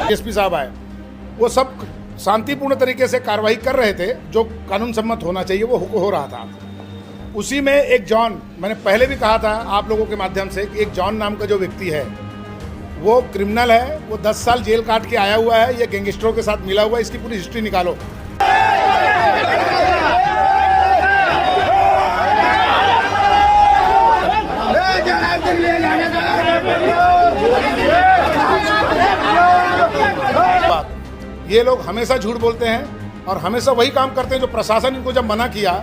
SP साहब आए, वो सब शांतिपूर्ण तरीके से कार्रवाई कर रहे थे, जो कानून सम्मत होना चाहिए वो हो रहा था। उसी में एक जॉन, मैंने पहले भी कहा था आप लोगों के माध्यम से कि एक जॉन नाम का जो व्यक्ति है वो क्रिमिनल है, वो 10 साल जेल काट के आया हुआ है, ये गैंगस्टरों के साथ मिला हुआ है, इसकी पूरी हिस्ट्री निकालो। ये लोग हमेशा झूठ बोलते हैं और हमेशा वही काम करते हैं जो प्रशासन इनको जब मना किया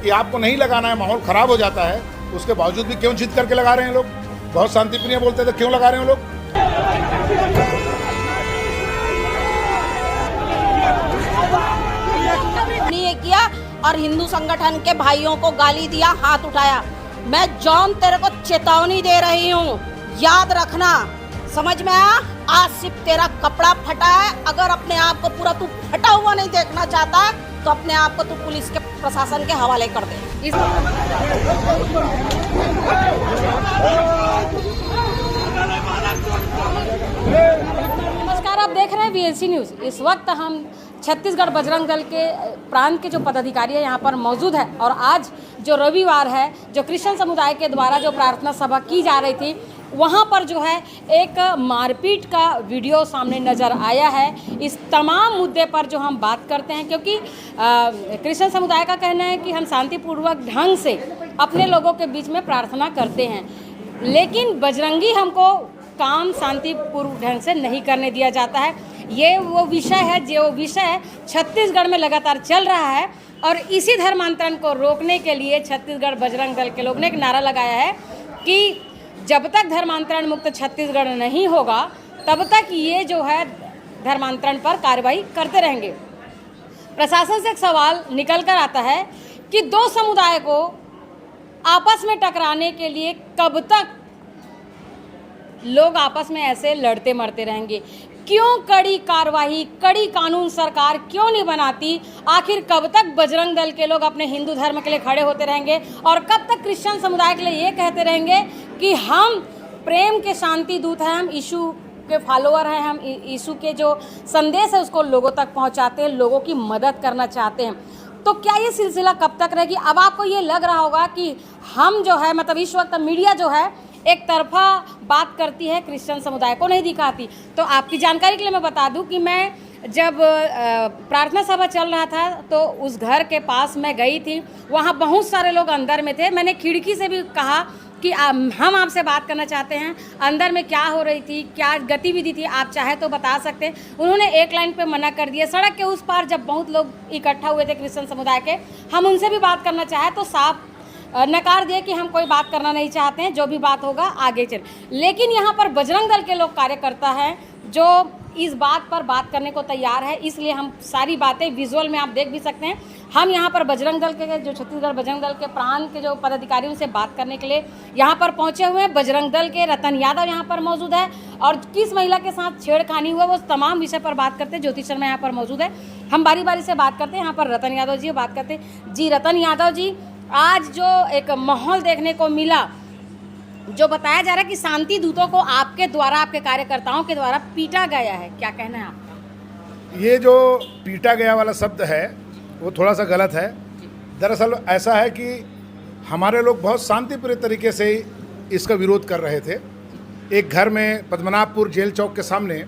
कि आपको नहीं लगाना है, माहौल खराब हो जाता है, उसके बावजूद भी क्यों जिद करके लगा रहे हैं लोग। बहुत शांतिप्रिय बोलते थे, क्यों लगा रहे हैं लोग। नहीं किया और हिंदू संगठन के भाइयों को गाली दिया, हाथ उठाया। मैं जॉन तेरे को चेतावनी दे रही हूँ, याद रखना, समझ में आया। आज सिर्फ तेरा कपड़ा फटा है, अगर अपने आप को पूरा तू फटा हुआ नहीं देखना चाहता तो अपने आप को तू पुलिस के प्रशासन के हवाले कर दे। नमस्कार, आप देख रहे हैं VLC न्यूज़। इस वक्त हम छत्तीसगढ़ बजरंग दल के प्रांत के जो पदाधिकारी है यहाँ पर मौजूद है और आज जो रविवार है, जो क्रिश्चियन समुदाय के द्वारा जो प्रार्थना सभा की जा रही थी, वहाँ पर जो है एक मारपीट का वीडियो सामने नज़र आया है। इस तमाम मुद्दे पर जो हम बात करते हैं, क्योंकि क्रिश्चियन समुदाय का कहना है कि हम शांतिपूर्वक ढंग से अपने लोगों के बीच में प्रार्थना करते हैं, लेकिन बजरंगी हमको काम शांतिपूर्वक ढंग से नहीं करने दिया जाता है। ये वो विषय है जो विषय छत्तीसगढ़ में लगातार चल रहा है और इसी धर्मांतरण को रोकने के लिए छत्तीसगढ़ बजरंग दल के लोग ने एक नारा लगाया है कि जब तक धर्मांतरण मुक्त छत्तीसगढ़ नहीं होगा तब तक ये जो है धर्मांतरण पर कार्रवाई करते रहेंगे। प्रशासन से एक सवाल निकल कर आता है कि दो समुदाय को आपस में टकराने के लिए कब तक लोग आपस में ऐसे लड़ते मरते रहेंगे? क्यों कड़ी कार्रवाई, कड़ी कानून सरकार क्यों नहीं बनाती? आखिर कब तक बजरंग दल के लोग अपने हिंदू धर्म के लिए खड़े होते रहेंगे और कब तक क्रिश्चियन समुदाय के लिए ये कहते रहेंगे कि हम प्रेम के शांति दूत हैं, हम यीशु के फॉलोअर हैं, हम यीशु के जो संदेश है उसको लोगों तक पहुंचाते हैं, लोगों की मदद करना चाहते हैं? तो क्या ये सिलसिला कब तक रहेगी? अब आपको ये लग रहा होगा कि हम जो है, मतलब इस वक्त मीडिया जो है एक तरफा बात करती है, क्रिश्चियन समुदाय को नहीं दिखाती। तो आपकी जानकारी के लिए मैं बता दूं कि मैं जब प्रार्थना सभा चल रहा था तो उस घर के पास मैं गई थी, वहाँ बहुत सारे लोग अंदर में थे। मैंने खिड़की से भी कहा कि हम आपसे बात करना चाहते हैं, अंदर में क्या हो रही थी, क्या गतिविधि थी, आप चाहे तो बता सकते हैं। उन्होंने एक लाइन पे मना कर दिया। सड़क के उस पार जब बहुत लोग इकट्ठा हुए थे क्रिश्चियन समुदाय के, हम उनसे भी बात करना चाहे तो साफ नकार दिए कि हम कोई बात करना नहीं चाहते हैं, जो भी बात होगा आगे चल। लेकिन यहाँ पर बजरंग दल के लोग कार्यकर्ता हैं जो इस बात पर बात करने को तैयार है, इसलिए हम सारी बातें विजुअल में आप देख भी सकते हैं। हम यहाँ पर बजरंग दल के जो छत्तीसगढ़ बजरंग दल के प्रांत के जो पदाधिकारियों से बात करने के लिए यहाँ पर पहुँचे हुए हैं। बजरंग दल के रतन यादव यहाँ पर मौजूद है और किस महिला के साथ छेड़खानी हुआ वो तमाम विषय पर बात करते हैं। ज्योति शर्मा यहाँ पर मौजूद है, हम बारी बारी से बात करते हैं। यहाँ पर रतन यादव जी बात करते हैं। जी रतन यादव जी, आज जो एक माहौल देखने को मिला, जो बताया जा रहा है कि शांति दूतों को आपके द्वारा, आपके कार्यकर्ताओं के द्वारा पीटा गया है, क्या कहना है आपका? ये जो पीटा गया वाला शब्द है वो थोड़ा सा गलत है। दरअसल ऐसा है कि हमारे लोग बहुत शांतिप्रिय तरीके से इसका विरोध कर रहे थे। एक घर में पद्मनाभपुर जेल चौक के सामने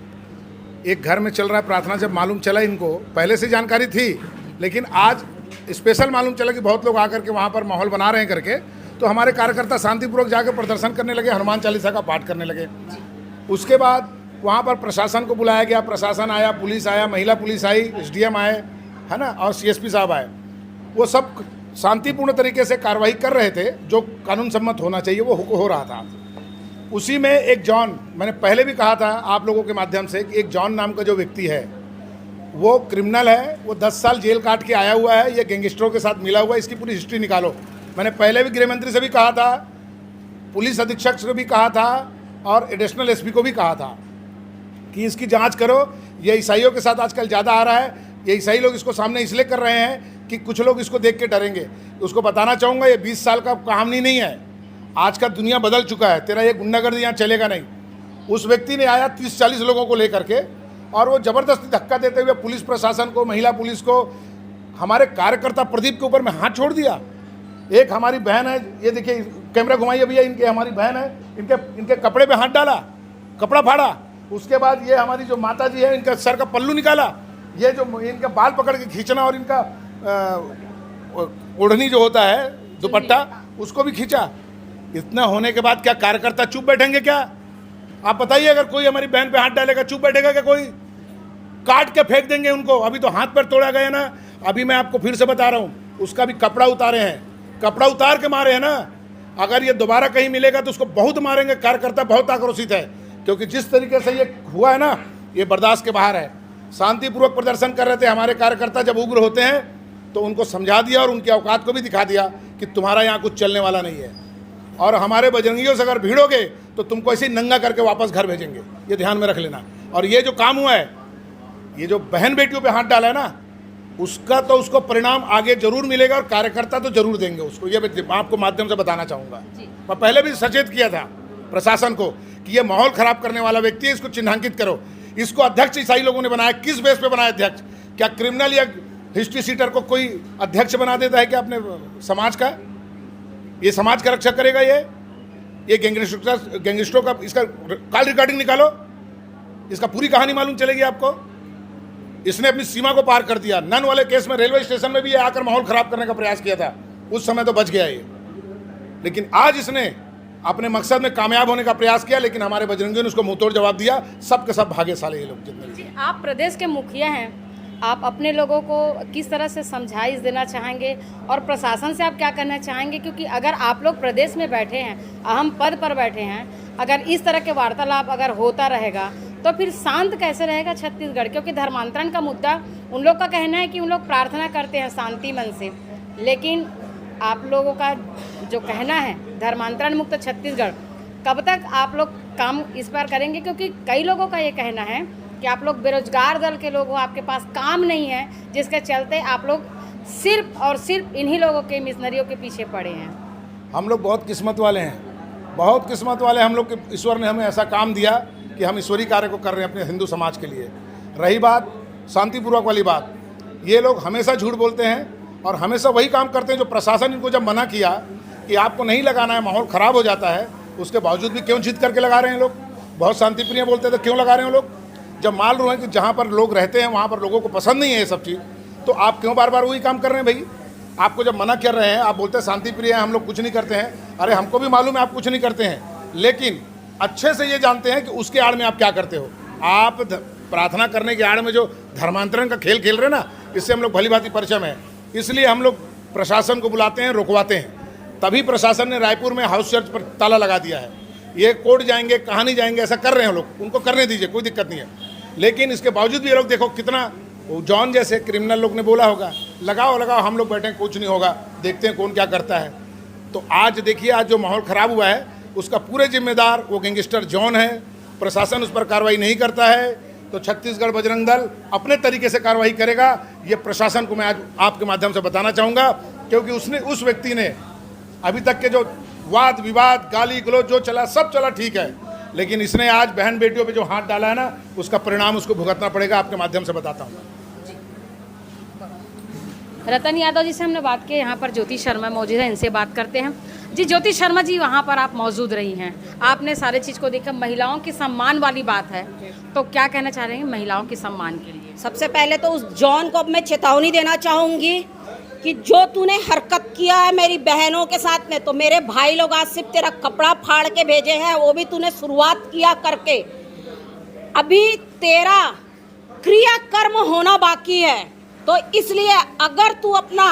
एक घर में चल रहा है प्रार्थना। जब मालूम चला, इनको पहले से जानकारी थी, लेकिन आज स्पेशल मालूम चला कि बहुत लोग आकर के वहाँ पर माहौल बना रहे हैं करके, तो हमारे कार्यकर्ता शांतिपूर्वक जाकर प्रदर्शन करने लगे, हनुमान चालीसा का पाठ करने लगे। उसके बाद वहाँ पर प्रशासन को बुलाया गया, प्रशासन आया, पुलिस आया, महिला पुलिस आई, SDM आए, है ना, और CSP साहब आए। वो सब शांतिपूर्ण तरीके से कार्रवाई कर रहे थे, जो कानून सम्मत होना चाहिए वो हो रहा था। उसी में एक जॉन, मैंने पहले भी कहा था आप लोगों के माध्यम से कि एक जॉन नाम का जो व्यक्ति है वो क्रिमिनल है, वो 10 साल जेल काट के आया हुआ है, ये गैंगस्टरों के साथ मिला हुआ है, इसकी पूरी हिस्ट्री निकालो। मैंने पहले भी गृह मंत्री से भी कहा था, पुलिस अधीक्षक से भी कहा था और एडिशनल एसपी को भी कहा था कि इसकी जांच करो। ये ईसाइयों के साथ आजकल ज़्यादा आ रहा है। ये ईसाई लोग इसको सामने इसलिए कर रहे हैं कि कुछ लोग इसको देख के डरेंगे। उसको बताना चाहूँगा ये 20 साल का कहानी नहीं है। आज का दुनिया बदल चुका है। तेरा ये गुंडागर्दी यहाँ चलेगा नहीं। उस व्यक्ति ने आया 30-40 लोगों को लेकर के और वो ज़बरदस्ती धक्का देते हुए पुलिस प्रशासन को, महिला पुलिस को, हमारे कार्यकर्ता प्रदीप के ऊपर में हाथ छोड़ दिया। एक हमारी बहन है, ये देखिए कैमरा घुमाइए भैया, इनके हमारी बहन है, इनके कपड़े पे हाथ डाला, कपड़ा फाड़ा। उसके बाद ये हमारी जो माता जी है, इनका सर का पल्लू निकाला, ये जो इनके बाल पकड़ के खींचना और इनका ओढ़नी जो होता है दुपट्टा, उसको भी खींचा। इतना होने के बाद क्या कार्यकर्ता चुप बैठेंगे क्या? आप बताइए, अगर कोई हमारी बहन पे हाथ डालेगा चुप बैठेगा क्या? कोई काट के फेंक देंगे उनको। अभी तो हाथ पैर तोड़ा गया ना। अभी मैं आपको फिर से बता रहा हूँ, उसका भी कपड़ा उतारे हैं, कपड़ा उतार के मारे हैं ना। अगर ये दोबारा कहीं मिलेगा तो उसको बहुत मारेंगे। कार्यकर्ता बहुत आक्रोशित है, क्योंकि जिस तरीके से ये हुआ है ना, ये बर्दाश्त के बाहर है। शांतिपूर्वक प्रदर्शन कर रहे थे हमारे कार्यकर्ता। जब उग्र होते हैं तो उनको समझा दिया और उनकी औकात को भी दिखा दिया कि तुम्हारा यहाँ कुछ चलने वाला नहीं है। और हमारे बजरंगियों से अगर भिड़ोगे तो तुमको ऐसे ही नंगा करके वापस घर भेजेंगे, ये ध्यान में रख लेना। और ये जो काम हुआ है, ये जो बहन बेटियों पे हाथ डाला है ना, उसका तो उसको परिणाम आगे जरूर मिलेगा और कार्यकर्ता तो जरूर देंगे उसको। ये मैं आपको माध्यम से बताना चाहूँगा। मैं पहले भी सचेत किया था प्रशासन को कि ये माहौल खराब करने वाला व्यक्ति है, इसको चिन्हांकित करो। इसको अध्यक्ष ईसाई लोगों ने बनाया। किस बेस पे बनाया अध्यक्ष? क्या क्रिमिनल या हिस्ट्री सीटर को कोई अध्यक्ष बना देता है क्या अपने समाज का? ये समाज का रक्षा करेगा? ये गैंगस्टरों का इसका कॉल रिकॉर्डिंग निकालो, इसका पूरी कहानी मालूम चलेगी आपको। इसने अपनी सीमा को पार कर दिया। नन वाले केस में रेलवे स्टेशन में भी ये आकर माहौल खराब करने का प्रयास किया था। उस समय तो बच गया ये, लेकिन आज इसने अपने मकसद में कामयाब होने का प्रयास किया। लेकिन हमारे बजरंगियों ने उसको मुंहतोड़ जवाब दिया। सब के सब भागे साले ये लोग जितने भी। आप प्रदेश के मुखिया हैं, आप अपने लोगों को किस तरह से समझाइश देना चाहेंगे और प्रशासन से आप क्या कहना चाहेंगे? क्योंकि अगर आप लोग प्रदेश में बैठे हैं, अहम पद पर बैठे हैं, अगर इस तरह के वार्तालाप अगर होता रहेगा तो फिर शांत कैसे रहेगा छत्तीसगढ़? क्योंकि धर्मांतरण का मुद्दा, उन लोग का कहना है कि उन लोग प्रार्थना करते हैं शांति मन से, लेकिन आप लोगों का जो कहना है धर्मांतरण मुक्त छत्तीसगढ़, कब तक आप लोग काम इस पर करेंगे? क्योंकि कई लोगों का ये कहना है कि आप लोग बेरोजगार दल के लोग हो, आपके पास काम नहीं है, जिसके चलते आप लोग सिर्फ और सिर्फ इन्हीं लोगों के मिशनरियों के पीछे पड़े हैं। हम लोग बहुत किस्मत वाले हैं, बहुत किस्मत वाले हम लोग के। ईश्वर ने हमें ऐसा काम दिया कि हम ईश्वरीय कार्य को कर रहे हैं अपने हिंदू समाज के लिए। रही बात शांतिपूर्वक वाली बात, ये लोग हमेशा झूठ बोलते हैं और हमेशा वही काम करते हैं जो प्रशासन इनको जब मना किया कि आपको नहीं लगाना है, माहौल ख़राब हो जाता है, उसके बावजूद भी क्यों जिद करके लगा रहे हैं लोग। बहुत शांतिप्रिय बोलते थे, क्यों लगा रहे हैं लोग? जब मालूम है कि जहाँ पर लोग रहते हैं वहाँ पर लोगों को पसंद नहीं है ये सब चीज़, तो आप क्यों बार बार वही काम कर रहे हैं भाई? आपको जब मना कर रहे हैं, आप बोलते हैं शांतिप्रिय है, हम लोग कुछ नहीं करते हैं। अरे हमको भी मालूम है आप कुछ नहीं करते हैं, लेकिन अच्छे से ये जानते हैं कि उसके आड़ में आप क्या करते हो। आप प्रार्थना करने के आड़ में जो धर्मांतरण का खेल खेल रहे हैं ना, इससे हम लोग भली भांति परिचय है। इसलिए हम लोग प्रशासन को बुलाते हैं, रुकवाते हैं। तभी प्रशासन ने रायपुर में हाउस सर्च पर ताला लगा दिया है। ये कोर्ट जाएंगे, कहाँ नहीं जाएंगे, ऐसा कर रहे हैं लोग, उनको करने दीजिए, कोई दिक्कत नहीं है। लेकिन इसके बावजूद भी ये लोग देखो कितना, जॉन जैसे क्रिमिनल लोग ने बोला होगा लगाओ लगाओ, हम लोग बैठे कुछ नहीं होगा, देखते हैं कौन क्या करता है। तो आज देखिए, आज जो माहौल ख़राब हुआ है उसका पूरे जिम्मेदार वो गैंगस्टर जॉन है। प्रशासन उस पर कार्रवाई नहीं करता है तो छत्तीसगढ़ बजरंग दल अपने तरीके से कार्रवाई करेगा। ये प्रशासन को मैं आज आपके माध्यम से बताना चाहूँगा, क्योंकि उस व्यक्ति ने अभी तक के जो वाद विवाद, गाली गलौज जो चला, सब चला ठीक है, लेकिन इसने आज बहन बेटियों पे जो हाथ डाला है ना, उसका परिणाम उसको भुगतना पड़ेगा। आपके माध्यम से बताता हूँ। रतन यादव जी से हमने बात की, यहाँ पर ज्योति शर्मा मौजूद है, इनसे बात करते हैं। जी ज्योति शर्मा जी, वहाँ पर आप मौजूद रही हैं, आपने सारे चीज़ को देखा, महिलाओं की सम्मान वाली बात है, तो क्या कहना चाह रहे हैं महिलाओं के सम्मान के लिए? सबसे पहले तो उस जॉन को मैं चेतावनी देना चाहूँगी कि जो तूने हरकत किया है मेरी बहनों के साथ में, तो मेरे भाई लोग आज सिर्फ तेरा कपड़ा फाड़ के भेजे हैं, वो भी तूने शुरुआत किया करके। अभी तेरा क्रियाकर्म होना बाकी है। तो इसलिए अगर तू अपना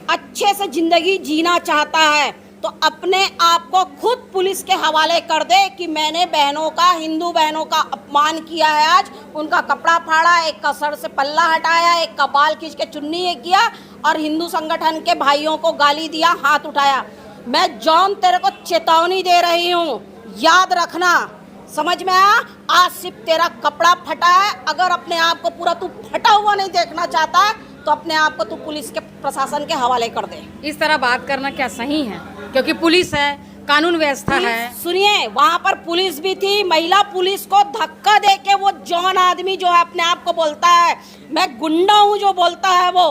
अच्छे से जिंदगी जीना चाहता है तो अपने आप को खुद पुलिस के हवाले कर दे कि मैंने बहनों का, हिंदू बहनों का अपमान किया है। आज उनका कपड़ा फाड़ा, एक का सर से पल्ला हटाया, एक का बाल खींच के चुन्नी किया, और हिंदू संगठन के भाइयों को गाली दिया, हाथ उठाया। मैं जॉन तेरे को चेतावनी दे रही हूँ, याद रखना। समझ में आया? आज सिर्फ तेरा कपड़ा फटा है। अगर अपने आप को पूरा तू फटा हुआ नहीं देखना चाहता है तो अपने आप को तू पुलिस के प्रशासन के हवाले कर दे। इस तरह बात करना क्या सही है? क्योंकि पुलिस है, कानून व्यवस्था है। सुनिए, वहाँ पर पुलिस भी थी। महिला पुलिस को धक्का दे के वो जॉन आदमी जो है अपने आप को बोलता है मैं गुंडा हूँ, जो बोलता है वो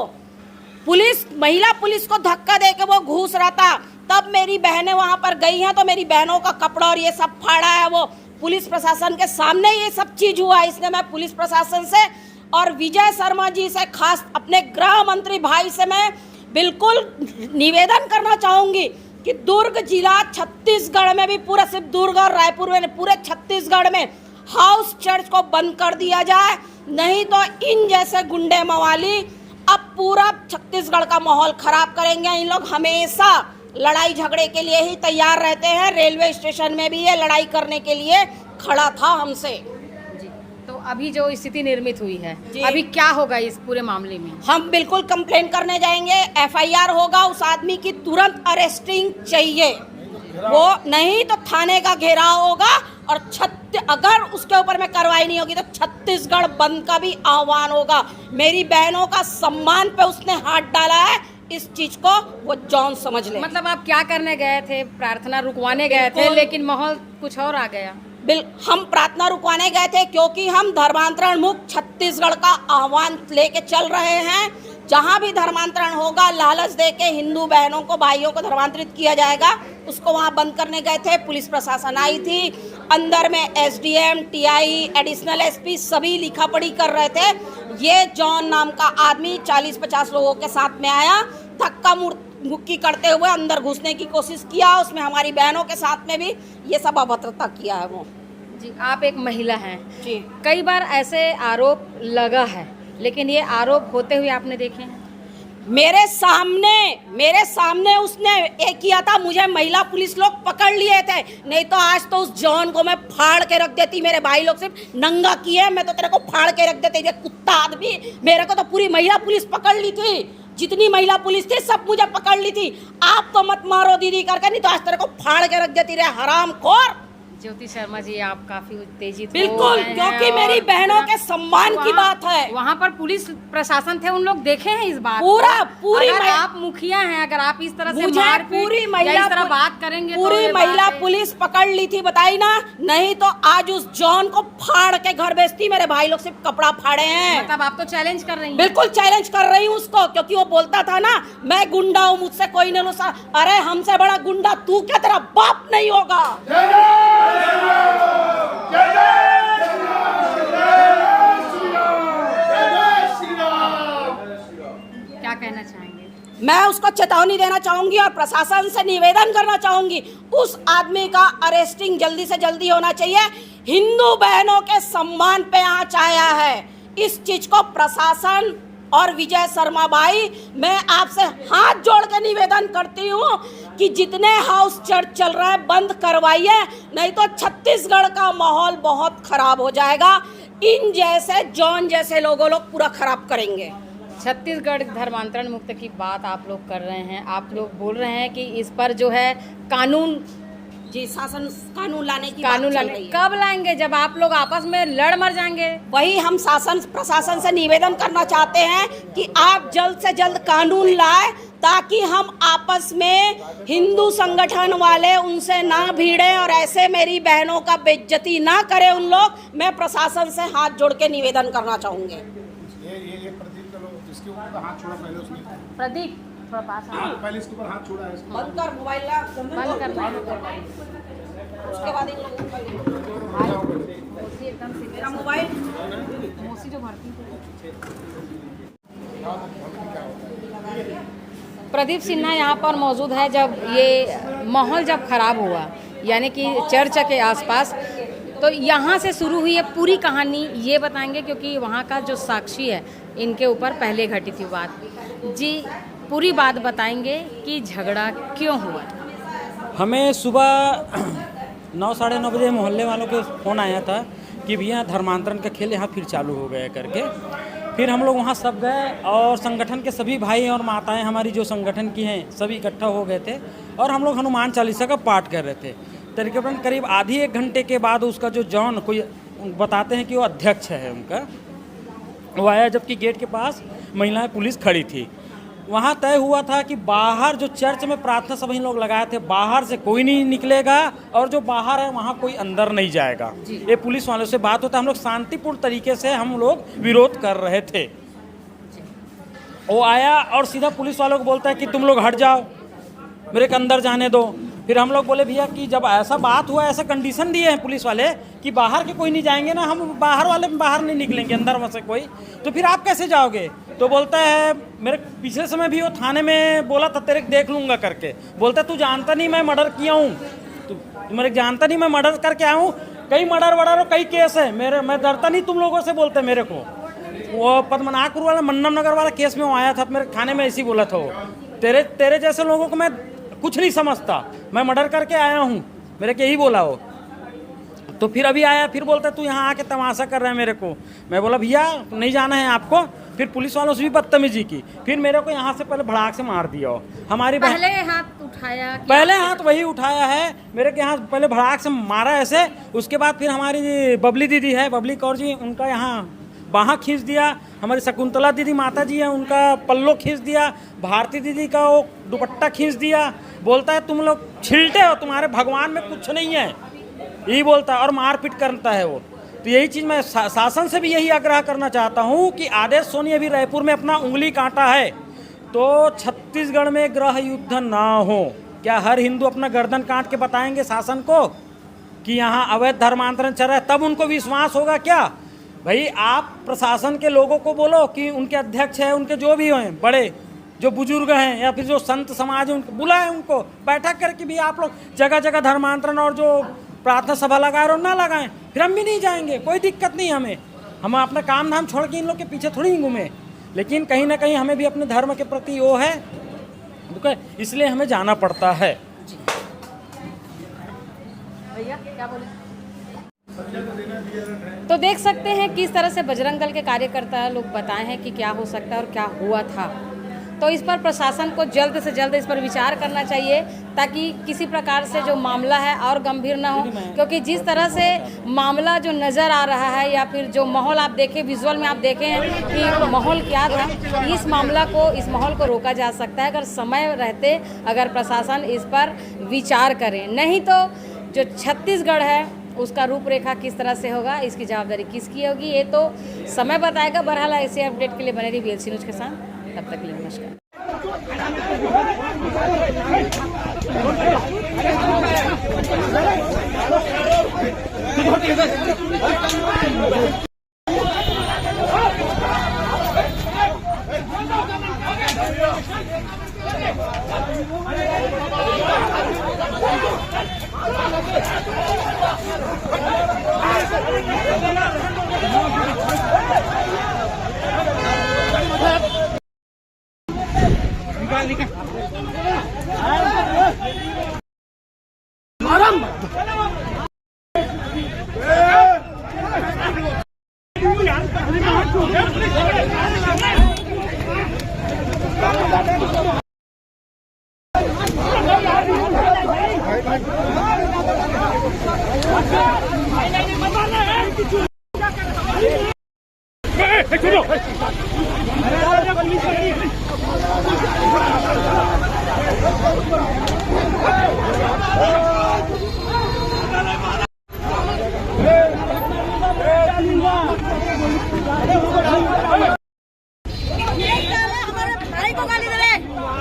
पुलिस, महिला पुलिस को धक्का दे के वो घूस रहा था। तब मेरी बहनें वहाँ पर गई हैं तो मेरी बहनों का कपड़ा और ये सब फाड़ा है। वो पुलिस प्रशासन के सामने ये सब चीज हुआ। इसलिए मैं पुलिस प्रशासन से और विजय शर्मा जी से, खास अपने गृह मंत्री भाई से मैं बिल्कुल निवेदन करना चाहूंगी कि दुर्ग जिला छत्तीसगढ़ में भी, पूरा सिर्फ दुर्ग और रायपुर में, पूरे छत्तीसगढ़ में हाउस चर्च को बंद कर दिया जाए। नहीं तो इन जैसे गुंडे मवाली अब पूरा छत्तीसगढ़ का माहौल खराब करेंगे। इन लोग हमेशा लड़ाई झगड़े के लिए ही तैयार रहते हैं। रेलवे स्टेशन में भी ये लड़ाई करने के लिए खड़ा था हमसे। जी, तो अभी जो स्थिति निर्मित हुई है, जी। अभी क्या होगा इस पूरे मामले में? हम बिल्कुल कंप्लेन करने जाएंगे, FIR होगा। उस आदमी की तुरंत अरेस्टिंग चाहिए। वो नहीं तो थाने का घेराव होगा और अगर उसके ऊपर में कार्रवाई नहीं होगी तो छत्तीसगढ़ बंद का भी आह्वान होगा। मेरी बहनों का सम्मान पे उसने हाथ डाला है, इस चीज को वो जॉन समझ ले। मतलब आप क्या करने गए थे? प्रार्थना रुकवाने गए थे, लेकिन माहौल कुछ और आ गया। हम प्रार्थना रुकवाने गए थे क्योंकि हम धर्मांतरण मुक्त छत्तीसगढ़ का आह्वान लेके चल रहे हैं। जहां भी धर्मांतरण होगा, लालच दे के हिंदू बहनों को, भाइयों को धर्मांतरित किया जाएगा, उसको वहां बंद करने गए थे। पुलिस प्रशासन आई थी, अंदर में SDM, TI, एडिशनल SP सभी लिखा पढ़ी कर रहे थे। ये जॉन नाम का आदमी 40-50 लोगों के साथ में आया, धक्का मुक्की करते हुए अंदर घुसने की कोशिश किया। उसमें हमारी बहनों के साथ में भी ये सब अभद्रता किया है वो। जी, आप एक महिला हैं जी, कई बार ऐसे आरोप लगा है, लेकिन ये आरोप होते हुए आपने देखे हैं? मेरे सामने उसने एक किया था। मुझे महिला पुलिस लोग पकड़ लिए थे, नहीं तो आज तो उस जॉन को मैं फाड़ के रख देती। मेरे भाई लोग सिर्फ नंगा किए, मैं तो तेरे को फाड़ के रख देती। ये कुत्ता आदमी, मेरे को तो पूरी महिला पुलिस पकड़ ली थी। जितनी महिला पुलिस थी सब मुझे पकड़ ली थी। आप तो मत मारो दीदी करके, नहीं तो आज तेरे को फाड़ के रख देती रे हरामखोर। ज्योति शर्मा जी, आप काफी उत्तेजित बिल्कुल, क्योंकि मेरी बहनों के सम्मान की बात है। वहाँ पर पुलिस प्रशासन थे, उन लोग देखे हैं इस बात पूरी अगर आप मुखिया हैं, अगर आप इस तरह से मुझे मारपीट पूरी या महिला इस तरह बात करेंगे पूरी तो ये महिला बात है। पुलिस पकड़ ली थी, बताई ना। नहीं तो आज उस जॉन को फाड़ के घर बेचती। मेरे भाई लोग सिर्फ कपड़ा फाड़े हैं। मतलब आप तो चैलेंज कर रही हैं? बिल्कुल चैलेंज कर रही हूँ उसको, क्योंकि वो बोलता था ना मैं गुंडा हूँ, मुझसे कोई नहीं लूसा। अरे हमसे बड़ा गुंडा तू क्या, तेरा बाप नहीं होगा। क्या कहना चाहेंगे? मैं उसको चेतावनी देना चाहूंगी और प्रशासन से निवेदन करना चाहूंगी, उस आदमी का अरेस्टिंग जल्दी से जल्दी होना चाहिए। हिंदू बहनों के सम्मान पे आंच आया है। इस चीज को प्रशासन और विजय शर्मा भाई, मैं आपसे हाथ जोड़ के निवेदन करती हूँ कि जितने हाउस चर्च चल रहा है बंद करवाइए, नहीं तो छत्तीसगढ़ का माहौल बहुत खराब हो जाएगा। इन जैसे जॉन जैसे लोग पूरा खराब करेंगे। छत्तीसगढ़ धर्मांतरण मुक्त की बात आप लोग कर रहे हैं, आप लोग बोल रहे हैं कि इस पर जो है कानून, जी, शासन कानून लाने की कानून बात चल लाने रही है। कब लाएंगे? जब आप लोग आपस में लड़ मर जाएंगे। वही हम शासन प्रशासन से निवेदन करना चाहते हैं कि आप जल्द से जल्द कानून लाए, ताकि हम आपस में हिंदू संगठन वाले उनसे ना भिड़े और ऐसे मेरी बहनों का बेइज्जती ना करे उन लोग। मैं प्रशासन से हाथ जोड़ के निवेदन करना चाहूँगी। ये प्रदीप का लोग इसके ऊपर हाथ छोड़ा पहले उसने। प्रदीप थोड़ा पास आओ। पहले इसके ऊपर हाथ छोड़ा है इसको। बंद कर मोबाइल ला, बंद करना है। उसके बाद इन लोगों को मौसी एकदम से मेरा मोबाइल मौसी जो भरती थी। प्रदीप सिन्हा यहाँ पर मौजूद है। जब ये माहौल जब खराब हुआ, यानी कि चर्च के आसपास, तो यहाँ से शुरू हुई है पूरी कहानी, ये बताएंगे क्योंकि वहाँ का जो साक्षी है इनके ऊपर पहले घटी थी बात। जी, पूरी बात बताएंगे कि झगड़ा क्यों हुआ। हमें सुबह 9 साढ़े 9 बजे मोहल्ले वालों के फ़ोन आया था कि भैया धर्मांतरण का खेल यहाँ फिर चालू हो गया करके। फिर हम लोग वहाँ सब गए और संगठन के सभी भाई और माताएं हमारी जो संगठन की हैं सभी इकट्ठा हो गए थे और हम लोग हनुमान चालीसा का पाठ कर रहे थे। तकरीबन करीब आधी एक घंटे के बाद उसका जो जॉन कोई बताते हैं कि वो अध्यक्ष है उनका, वो आया, जबकि गेट के पास महिलाएं पुलिस खड़ी थी। वहाँ तय हुआ था कि बाहर जो चर्च में प्रार्थना सभा इन लोग लगाए थे, बाहर से कोई नहीं निकलेगा और जो बाहर है वहाँ कोई अंदर नहीं जाएगा। ये पुलिस वालों से बात होता है। हम लोग शांतिपूर्ण तरीके से हम लोग विरोध कर रहे थे। वो आया और सीधा पुलिस वालों को बोलता है कि तुम लोग हट जाओ, मेरे को अंदर जाने दो। फिर हम लोग बोले भैया कि जब ऐसा बात हुआ, ऐसा कंडीशन दिए हैं पुलिस वाले कि बाहर के कोई नहीं जाएंगे ना, हम बाहर वाले बाहर नहीं निकलेंगे, अंदर में से कोई, तो फिर आप कैसे जाओगे? तो बोलता है, मेरे पिछले समय भी वो थाने में बोला था तेरे देख लूँगा करके, बोलता तू जानता नहीं मैं मर्डर किया हूँ, तू मेरे जानता नहीं मैं मर्डर करके आया हूँ, कई मर्डर और कई केस है मेरे, मैं डरता नहीं तुम लोगों से, बोलते मेरे को। वो पद्मनाभपुर वाला मन्नम नगर वाला केस में वो आया था, मेरे थाने में ऐसे ही बोला था वो, तेरे जैसे लोगों को मैं कुछ नहीं समझता, मैं मर्डर करके आया हूँ, मेरे को यही बोला वो। तो फिर अभी आया, फिर बोलता तू यहाँ आके तमाशा कर रहा है मेरे को। मैं बोला भैया नहीं जाना है आपको। फिर पुलिस वालों से भी बदतमीजी की, फिर मेरे को यहाँ से पहले भड़ाक से मार दिया। हमारी पहले हाथ उठाया, पहले हाथ वही उठाया है मेरे के यहाँ, पहले भड़ाक से मारा ऐसे। उसके बाद फिर हमारी बबली दीदी है, बबली कौर जी, उनका यहाँ बाहाँ खींच दिया। हमारी शकुंतला दीदी माता जी है, उनका पल्लो खींच दिया। भारती दीदी का वो दुपट्टा खींच दिया। बोलता है तुम लोग छिलटे हो, तुम्हारे भगवान में कुछ नहीं है, यही बोलता है और मारपीट करता है वो। तो यही चीज़ मैं शासन से भी यही आग्रह करना चाहता हूँ कि आदेश सोनी अभी रायपुर में अपना उंगली काटा है, तो छत्तीसगढ़ में गृह युद्ध ना हो। क्या हर हिंदू अपना गर्दन काट के बताएंगे शासन को कि यहाँ अवैध धर्मांतरण चल रहा है? तब उनको विश्वास होगा क्या? भाई आप प्रशासन के लोगों को बोलो कि उनके अध्यक्ष हैं, उनके जो भी हैं बड़े जो बुजुर्ग हैं या फिर जो संत समाज है, उनको बुलाएं, उनको बैठक करके भी आप लोग जगह जगह धर्मांतरण और जो प्रार्थना सभा लगाए और ना लगाएं, फिर हम भी नहीं जाएंगे, कोई दिक्कत नहीं हमें। हम अपना काम धाम छोड़ के इन लोग के पीछे थोड़ी ही घूमें, लेकिन कहीं ना कहीं हमें भी अपने धर्म के प्रति वो है, इसलिए हमें जाना पड़ता है। भैया क्या बोले? तो देख सकते हैं किस तरह से बजरंग दल के कार्यकर्ता लोग बताए हैं कि क्या हो सकता है और क्या हुआ था। तो इस पर प्रशासन को जल्द से जल्द इस पर विचार करना चाहिए, ताकि किसी प्रकार से जो मामला है और गंभीर ना हो। क्योंकि जिस तरह से मामला जो नज़र आ रहा है या फिर जो माहौल आप देखें, विजुअल में आप देखें हैं कि माहौल क्या था, इस माहौल को रोका जा सकता है अगर समय रहते अगर प्रशासन इस पर विचार करे। नहीं तो जो छत्तीसगढ़ है उसका रूपरेखा किस तरह से होगा, इसकी जवाबदारी किसकी होगी, ये तो समय बताएगा। बहरहाल ऐसे अपडेट के लिए बने रही VLC न्यूज़ के साथ। तब तक के लिए नमस्कार।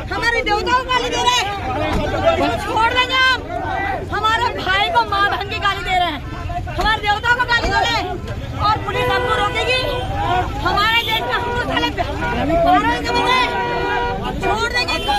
हमारे देवताओं को गाली दे रहे हैं, छोड़ देंगे हम। हमारे भाई को माँ बहन की गाली दे रहे हैं, हमारे देवताओं को गाली दे रहे हैं और पुलिस हमको रोकेगी? हमारे देश में हमको साले छोड़ देंगे इनको।